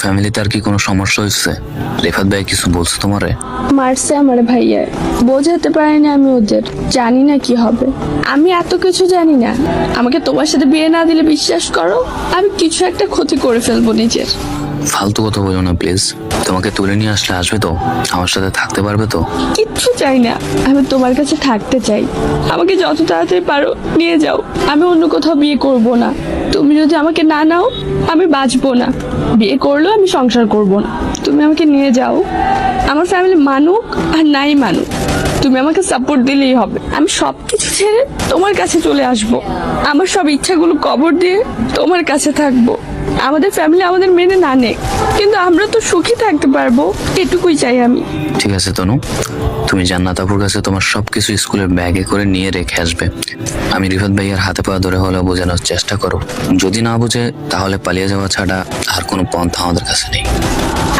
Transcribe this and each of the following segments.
ফ্যামিলিতে আর কি কোনো সমস্যা হয়েছে? রিফাত ভাই কিছু বলছো তোমারে? মারছে আমার ভাইয়া, বোঝাতে পারিনি আমি ওদের, জানি না কি হবে। আমি এত কিছু জানি না। আমাকে তোমার সাথে বিয়ে না দিলে বিশ্বাস করো আমি কিছু একটা ক্ষতি করে ফেলবো নিজের। ফালতু কথা বলো না প্লিজ। তোমাকে তুলে নিয়ে আসলে আসবে তো? আমার সাথে থাকতে পারবে তো? কিচ্ছু চাই না, আমি তোমার কাছে থাকতে চাই। আমাকে যত তাড়াতাড়ি পারো নিয়ে যাও। আমি অন্য কোথাও বিয়ে করব না। তুমি যদি আমাকে না নাও আমি বাঁচবো না। বিয়ে করলেও আমি সংসার করব না। তুমি আমাকে নিয়ে যাও। আমার ফ্যামিলি মানুক আর নাই মানুক, তুমি আমাকে সাপোর্ট দিলেই হবে। আমি সবকিছু ছেড়ে তোমার কাছে চলে আসব। আমার সব ইচ্ছাগুলো কবর দিয়ে তোমার কাছে থাকবো। আমাদের ফ্যামিলি আমাদের মেনে না নেয়, কিন্তু আমরা তো সুখী থাকতে পারবো, এটুকুই চাই আমি। ঠিক আছে তনু, তুমি জান্নাত আপুর কাছে তোমার সবকিছু স্কুলের ব্যাগে করে নিয়ে রেখে আসবে। আমি রিফাত ভাইয়ার হাতে পা ধরে হলেও বোঝানোর চেষ্টা করো। যদি না বুঝে তাহলে পালিয়ে যাওয়া ছাড়া আর কোনো পন্থা আমাদের কাছে নেই।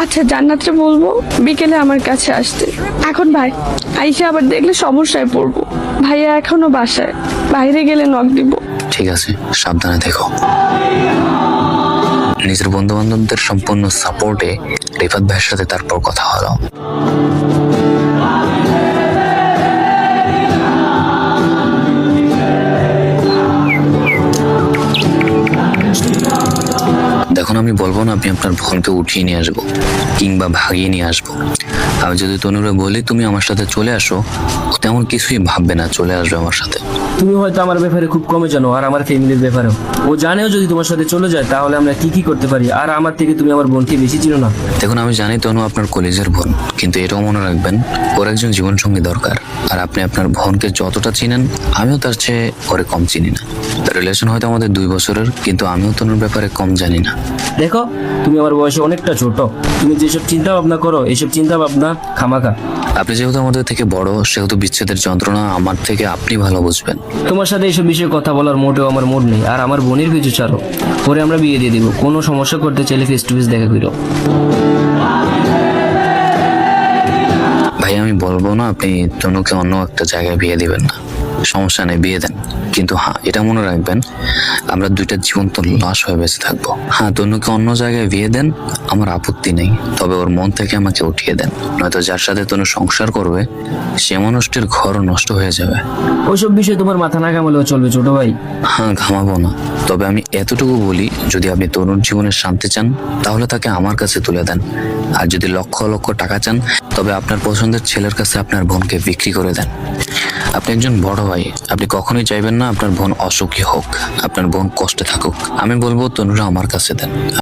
আচ্ছা, জান্নাতরে বলবো বিকেলে আমার কাছে আসতে। এখন ভাই আইসা আবার দেখলে সমস্যায় পড়বো। ভাইয়া এখনো বাসায়, বাইরে গেলে নক দিব। ঠিক আছে, সাবধানে দেখো। নিজের বন্ধু বান্ধবদের সম্পূর্ণ সাপোর্টে রিফাত ভাইয়ের সাথে তারপর কথা হলো। দেখুন, আমি বলবো না আপনি আপনার বোনকে উঠিয়ে নিয়ে আসবো কিংবা ভাগিয়ে নিয়ে আসবো। আমি যদি তনুরে বলি তুমি আমার সাথে চলে আসো, ও তেমন কিছুই ভাববে না, চলে আসবে আমার সাথে। তুমি হয়তো আমার ব্যাপারে খুব কমে জানো, আর আমার ফ্যামিলির ব্যাপারেও। ও জানেও যদি তোমার সাথে চলে যায় তাহলে আমরা কি কি করতে পারি, আর আমার থেকে তুমি আমার বোনকে বেশি চিনো না। দেখুন, আমি জানি তনু আপনার কলেজের বোন, কিন্তু এটাও মনে রাখবেন ওর একজন জীবনসঙ্গী দরকার। আর আপনি আপনার বোনকে যতটা চিনেন আমিও তার চেয়ে ওরে কম চিনি না। রিলেশন হয়তো আমাদের 2 বছরের, কিন্তু আমিও তনুর ব্যাপারে কম জানি না। দেখো, তুমি আমার বয়সে অনেকটা ছোট। তুমি যেসব চিন্তা ভাবনা করো এসব চিন্তা ভাবনা খামাখা। আপনি যেহেতু আমাদের থেকে বড়, সেহেতু বিচ্ছেদের যন্ত্রণা আমার থেকে আপনি ভালো বুঝবেন। তোমার সাথে এইসব বিষয়ে কথা বলার মোটেও আমার মুড নেই। আর আমার বোনের পিছু ছাড়ো, পরে আমরা বিয়ে দিয়ে দিব। কোনো সমস্যা করতে চাইলে ফেস টু ফেস দেখা করো। ভাই, আমি বলবো না আপনি তনুকে অন্য একটা জায়গায় বিয়ে দিবেন না, সমস্যা নেই, বিয়ে দেন। কিন্তু হ্যাঁ, এটা মনে রাখবেন আমরা দুইটা জীবন্ত লাশ হয়ে বেঁচে থাকবো। হ্যাঁ, তনুকে অন্য জায়গায় বিয়ে দেন, আমার আপত্তি নেই, তবে ওর মন থেকে আমাকে উঠিয়ে দেন। নয়তো যার সাথে তনু সংসার করবে সে মানুষটির ঘর নষ্ট হয়ে যাবে। ওইসব বিষয়ে তোমার মাথা না ঘামালেও চলবে ছোট ভাই। হ্যাঁ, ঘামাবো না, তবে আমি এতটুকু বলি, যদি আপনি তরুণ জীবনের শান্তি চান তাহলে তাকে আমার কাছে তুলে দেন। আর যদি লক্ষ লক্ষ টাকা চান তবে আপনার পছন্দের ছেলের কাছে আপনার বোনকে বিক্রি করে দেন। আপনি একজন বড় ভাই, আপনি কখনোই চাইবেন না আপনার বোন অসুখী হোক, আপনার বোন কষ্টে থাকুক। আমি বলবো তনুরা আমার কাছে দেন।